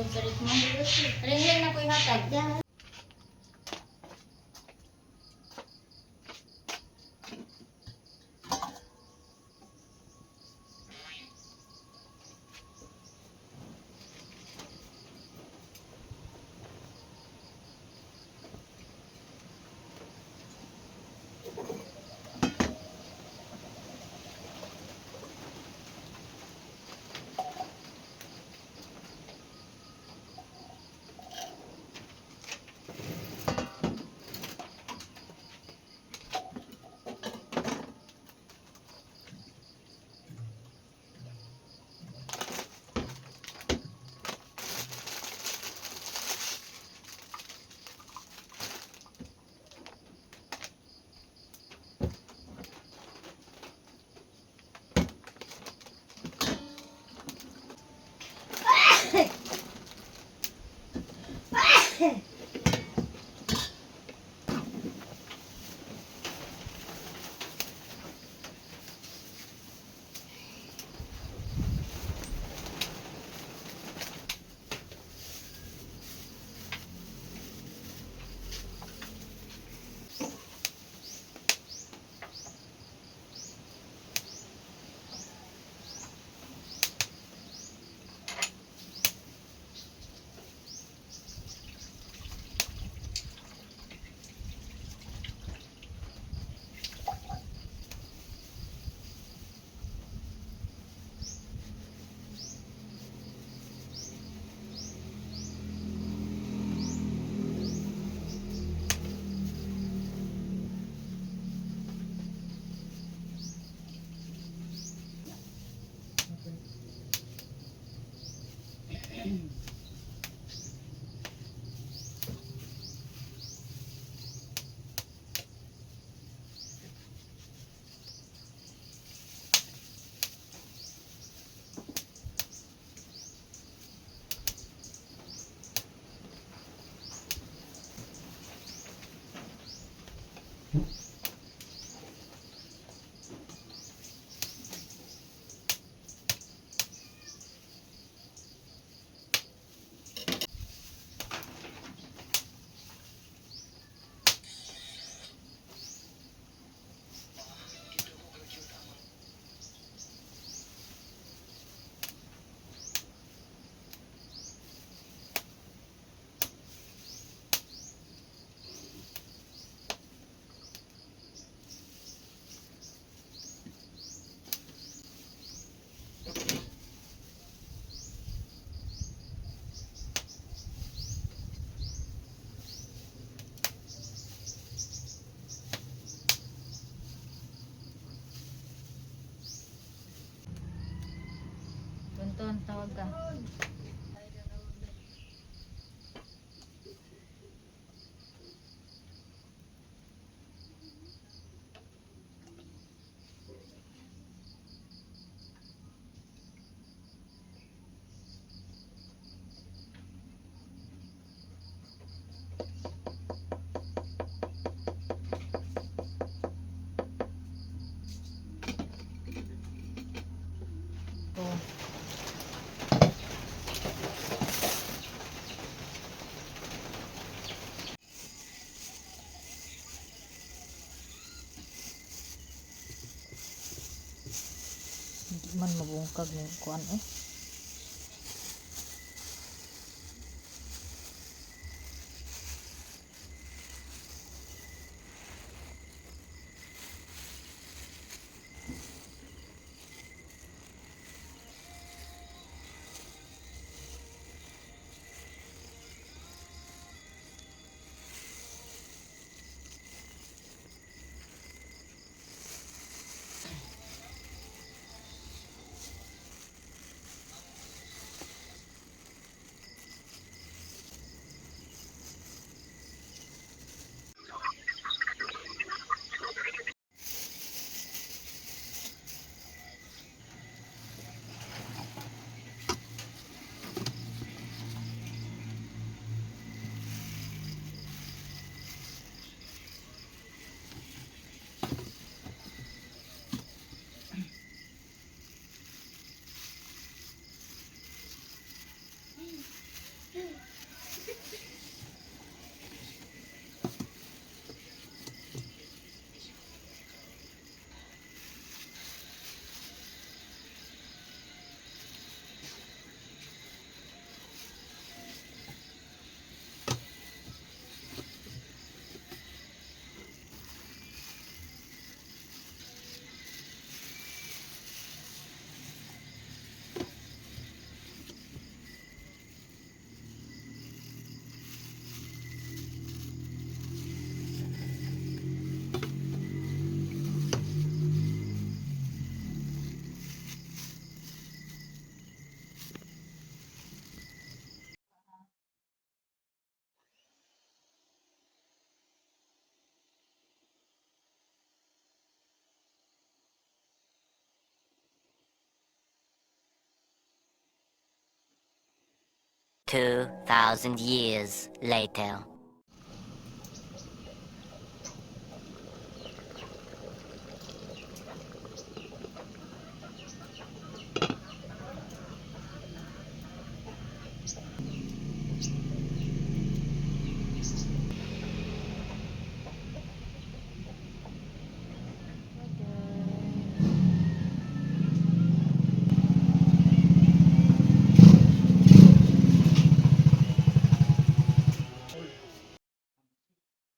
sulod sa ritmo. Ring-ring na ko ihatag. Tunton, tawag ka. Oh. Hindi man mabungkag ng kuan eh. 2,000 years later.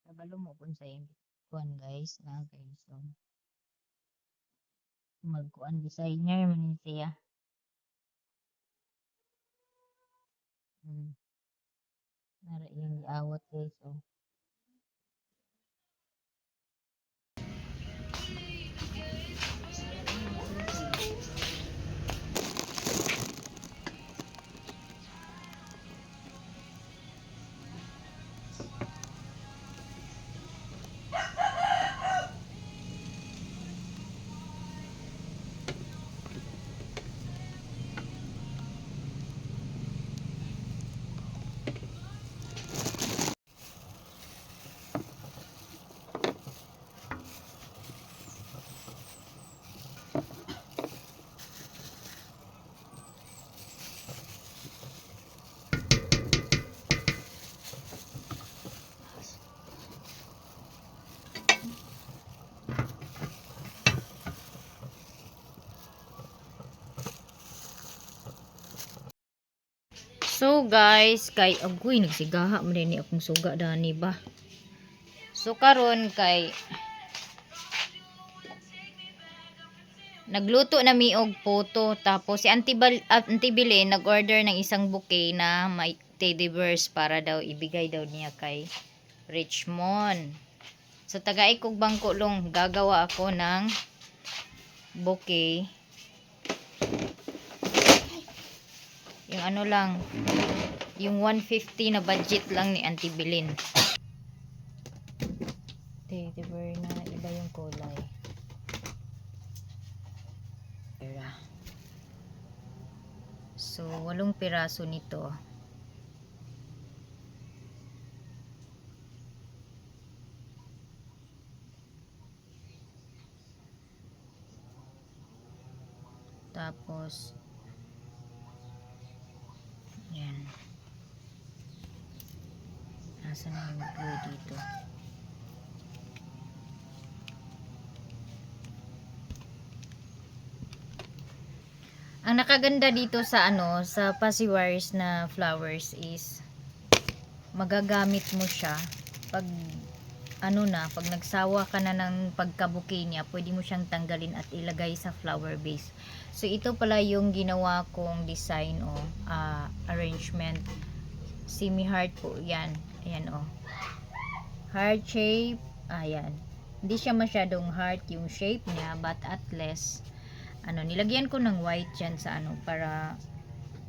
Kabalo mo kung sa kuan guys na guys. So, magkuan designer man siya. Nara yung giawat guys. So, guys, kay agoy nagsigaha man ni akong suga dani ba. So karon kay nagluto na mi og puto, tapos si Auntie Bilin nag-order ng isang bouquet na may teddy bears para daw ibigay daw niya kay Richmond. So tagay kog bangko long gagawa ako ng bouquet. Yung ano lang, yung 150 na budget lang ni Auntie Bilin. Teddy bear na iba yung kulay. So 8 piraso nito. Tapos yan. Nasa na yung glue dito? Ang nakaganda dito sa sa Pasiwires na flowers is magagamit mo siya pag pag nagsawa ka na ng pagkabuki niya, pwede mo siyang tanggalin at ilagay sa flower base. So ito pala yung ginawa kong design arrangement. Semi heart po yan. Ayan heart shape. Ayan. Hindi siya masyadong heart yung shape niya, but at least nilagyan ko ng white dyan sa para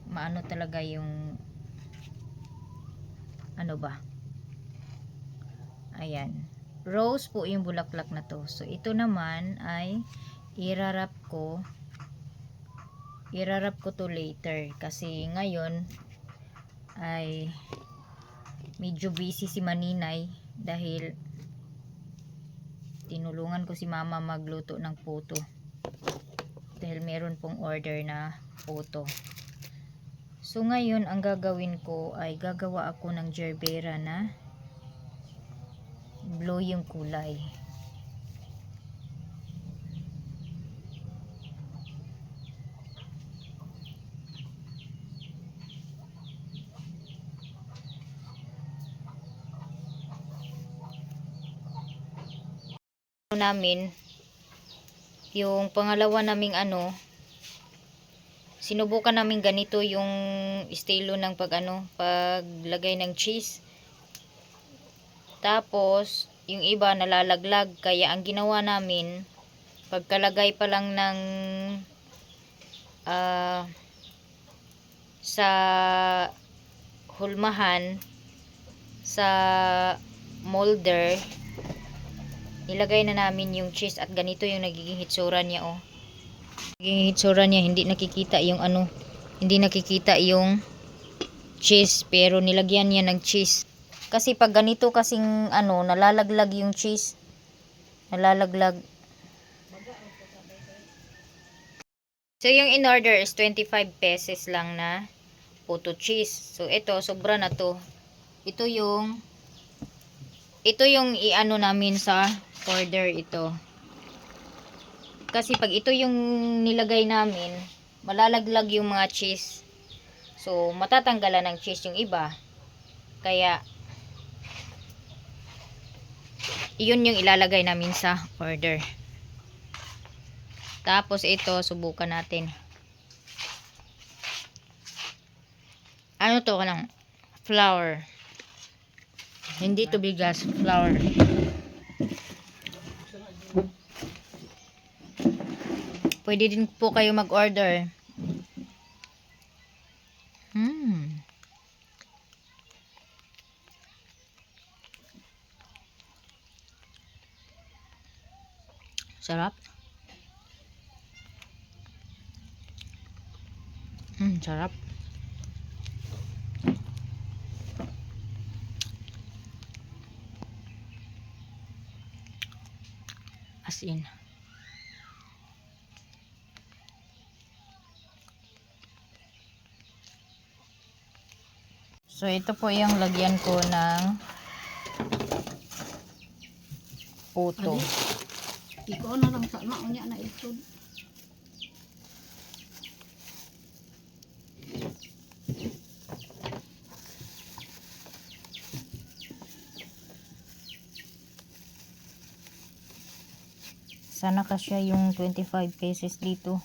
maano talaga yung ayan, rose po yung bulaklak na to. So ito naman ay irarap ko to later kasi ngayon ay medyo busy si Maninay dahil tinulungan ko si Mama magluto ng puto dahil meron pong order na puto. So ngayon ang gagawin ko ay gagawa ako ng gerbera na blue yung kulay. Namin yung pangalawa naming sinubukan namin ganito yung estilo ng paglagay ng cheese. Tapos yung iba nalalaglag, kaya ang ginawa namin pagkalagay pa lang ng sa hulmahan sa molder, ilagay na namin yung cheese at ganito yung nagiging hitsura niya Nagiging hitsura niya, hindi nakikita yung hindi nakikita yung cheese, pero nilagyan niya ng cheese. Kasi pag ganito kasing ano, nalalaglag yung cheese. Nalalaglag. So yung in order is 25 pesos lang na puto cheese. So ito, sobra na to. Ito yung iano namin sa order ito. Kasi pag ito yung nilagay namin, malalaglag yung mga cheese. So matatanggalan ng cheese yung iba. Kaya iyon yung ilalagay namin sa order. Tapos ito, subukan natin. Ano to ka lang? Flour. Hindi to bigas, flour. Pwede din po kayo mag-order. Sarap. Sarap. As in. So, ito po yung lagyan ko ng puto. Ikaw na lang sa naunya na ito. Sana kasya yung 25 pesos dito.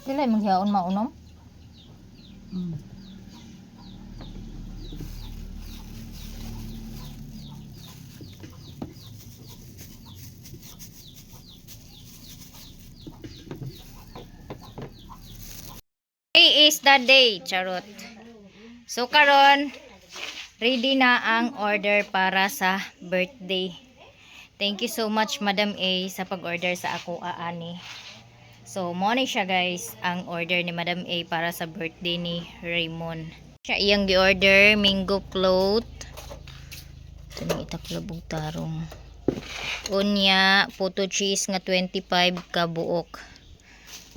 Sila yung maghihaon maunom? Today is the day, charot. So karon, ready na ang order para sa birthday. Thank you so much Madam A sa pag-order sa ako aani. So mo ni siya guys ang order ni Madam A para sa birthday ni Raymond. Siya iyang gi-order mango float. Ito ni itaklabog tarong. Unya puto cheese nga 25 ka buok.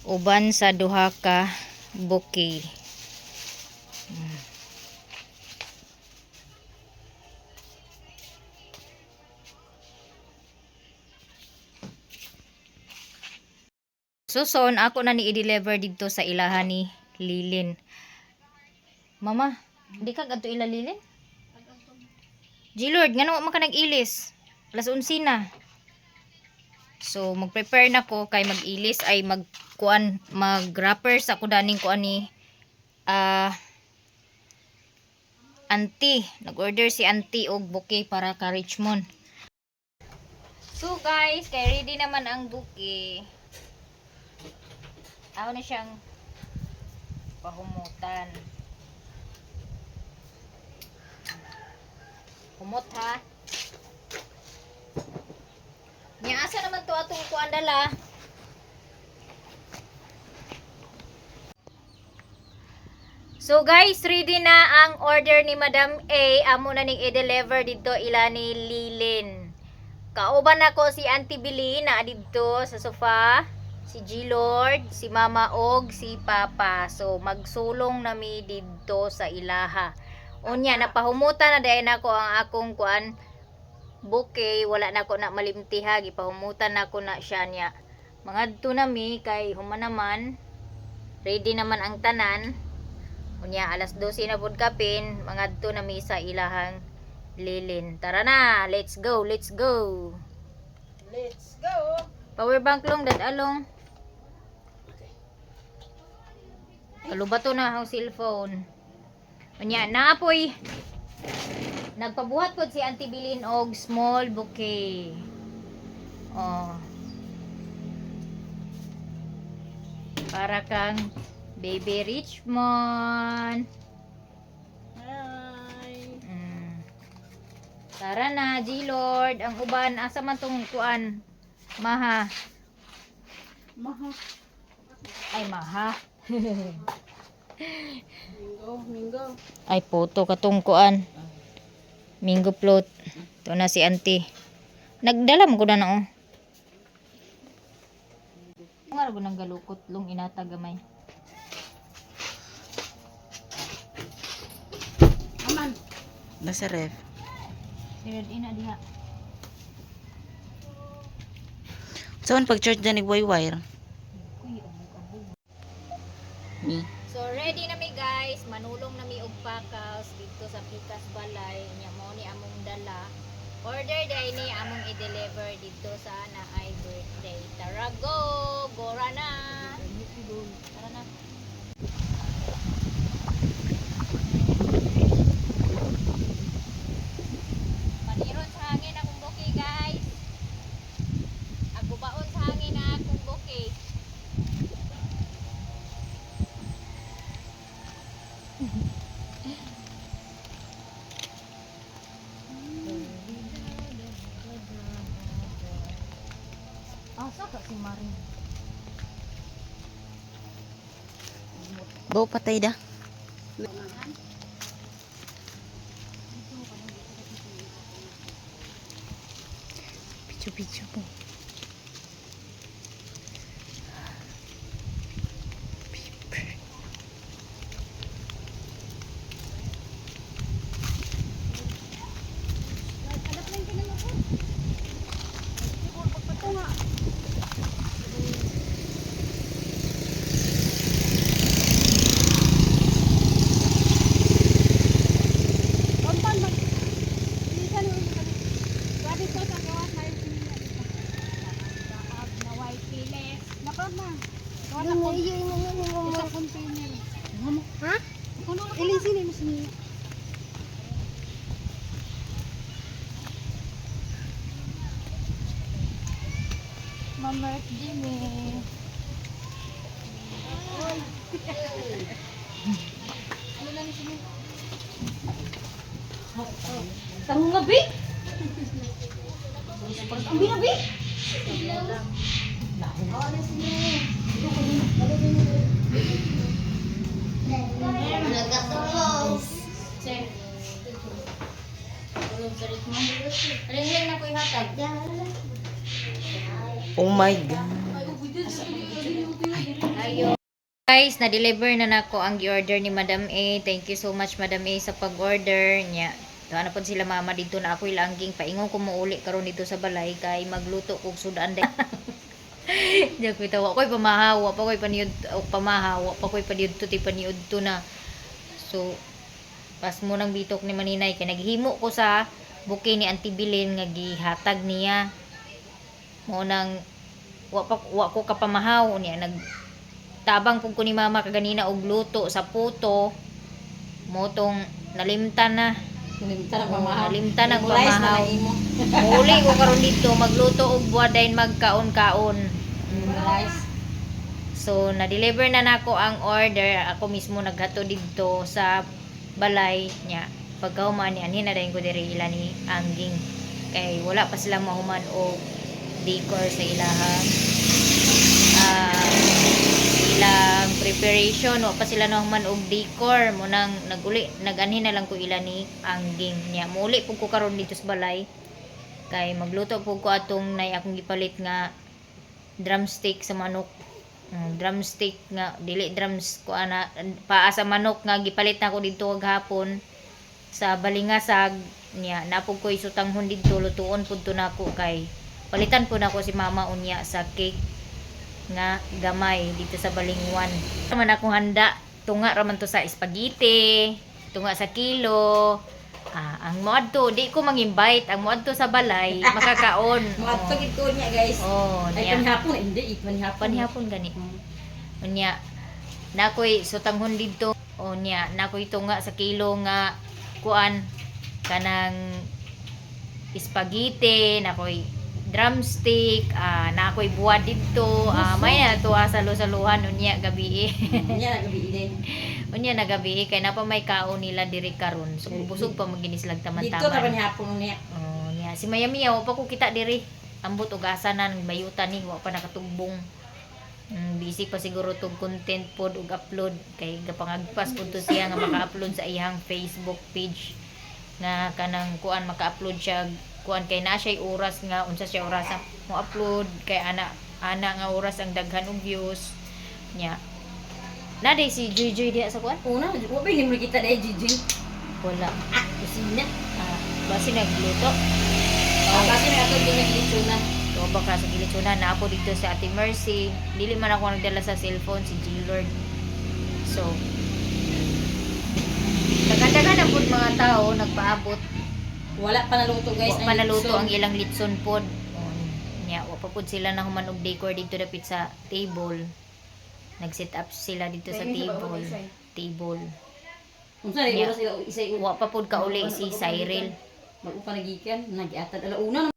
Uban sa duha ka bouquet. So son ako na ni i-deliver dito sa ilahan ni Lilin. Mama, di ka gadto ila Lilin? G-Lord, ngano man ka nag-ilis? Alas 11 na. So mag-prepare na ko kay mag-ilis ay mag-wrapper sa ko daning kuan ni auntie. Nag-order si auntie og bouquet para ka Richmond. So guys, kay ready naman ang bouquet. Ako na siyang pahumutan. Humot ha. Nya asa naman to atong kuan dala? So guys, ready na ang order ni Madam A. Amo na ning i-deliver dito ila ni Lilin. Kauban ako si Auntie Billy na dito sa sofa. Si G-Lord, si Mama og si Papa. So magsulong nami didto sa ilaha. Unya napahumutan na dayon ako ang akong kuan bouquet, wala na ako na malimtiha, gipahumutan na ako na siya niya. Mangadto nami kay human naman ready naman ang tanan. Unya alas 12 na pud kapin, mangadto nami sa ilahang Lilin. Tara na, let's go, let's go. Let's go. Power bank long dadalong. Kalubato na ang cellphone. Unya naapoy. Nagpabuhat ko si Auntie Bilin og small bouquet. Oh. Para kang Baby Richmond. Hi. Tara na, G-Lord. Ang uban, asa man tong kuan? Maha. Maha. Ay, maha. Minggo. Ay, puto katong kuan. Mingo float. Ito na si auntie. Nagdala mo ko na no. Ang araw nang galukot long inata gamay. Aman. Nasa ref. Sirad ina diha. Saan pag-charge na nag-wire? Uy, abog-abog. Me. So ready na mi guys, manulong na mi og pakaws dito sa Pikas Balay. Nya mo ni among dala. Order day ni among i-deliver dito sa Naay birthday. Tara go! Gora na! Tara na. Paniron sa hangin akong buki guys. Agubaon sa hangin na akong buki. Asa ka si Maring? Bawa patay da. Pichu-pichu po. Mamerk Jimmy. Tango nga, Bi? Ang binabi? Ring-ring na ko ihatag. Oh my God. Ayo. Guys, na-deliver na nako ang gi-order ni Madam A. Thank you so much Madam A sa pag-order niya. Tuwa na po sila mama dito na ako ilangging paingon ko muuli karon dito sa balay kay magluto kog sudan day. Diyak ko tawa koy pamahawa pa koy paniud o pamahawa pa koy paniud to ti paniud to na. So pas mo nang bitok ni Maninay kay naghimo ko sa buki ni Auntie Bilin nga gihatag niya. Mo nang wa ko kapamahaw niya nagtabang pug ko ni mama kaganina og luto sa puto motong nalimtan na. Nalimtan ang pamahaw. Muli ko karon dito magluto og buwaday magkaon-kaon. So na-deliver na nako ang order. Ako mismo naghato dito sa balay niya. Pagkahuman ni ani na dayon ko diri ila ni Angging. Kay wala pa sila mahuman og decor sa ilahang ilang preparation, wa pa sila nahuman og decor mo nang naganhin na lang ko ila ni Angging niya. Muli pug ko karon dito sa balay kay magluto pug ko atong nay akong gipalit nga drumstick sa manok. Drumstick nga dili drums ko ana paa sa manok nga gipalit na ko dito gahapon sa balingasag niya. Napog ko isutanghon dito lutuon pud to nako kay palitan po nako si mama unya sa cake nga gamay dito sa balingwan. Naman akong handa tunga raman to sa spaghetti, tunga sa kilo. Ang moadto di ko mang-invite, ang moadto sa balay makakaon. Mga gid ko niya guys. Oh, Ay niya. panhapon hindi panhapon. Panhapon gani. Unya nakoy sutanghon dito. O niya nakoy tunga sa kilo nga kuan kanang spaghetti nakoy drumstick, na ako'y buwad dito, may na to salo-saluhan unya gabi. Niya gabi din. Unya na gabi kay napa may kaon nila diri karon. So busog pa maginis lang Dito ra ba taman-taman. ni hapon niya? Oh, niya si Mayami wa pa ko kita diri. Ambot og asa na bayutan ni wa pa nakatugbong. Busy pa siguro tong content pod ug upload kay gapangagpas pud to siya nga maka-upload sa iyang Facebook page nga kanang kuan maka-upload siya kuan kay na siya oras nga unsa siya oras mo upload kay ana nga oras ang daghan og views nya. Na day si Joy diha sa kuan? Una, wa ba ni mo kita dai Jijin? Wala. Kusina. Basi nagluto. Kasi na ato din naglitsuna. O baka sa Gilitsuna na ako dito sa Ate Mercy. Dili man ako nagdala sa cellphone si G-Lord. So, nagkadagan na po mga tao nagpaabot. Wala pa naluto guys. Wa pa naluto ang ilang litson pod. Nya, wa pa pod sila na human og decor dito dapit sa table. Nag-set up sila dito sa table. Unsa rin Yeah. oras sila isa Wa pa pod kauli si Cyril. Bago pa nagikan, nagiatad alauna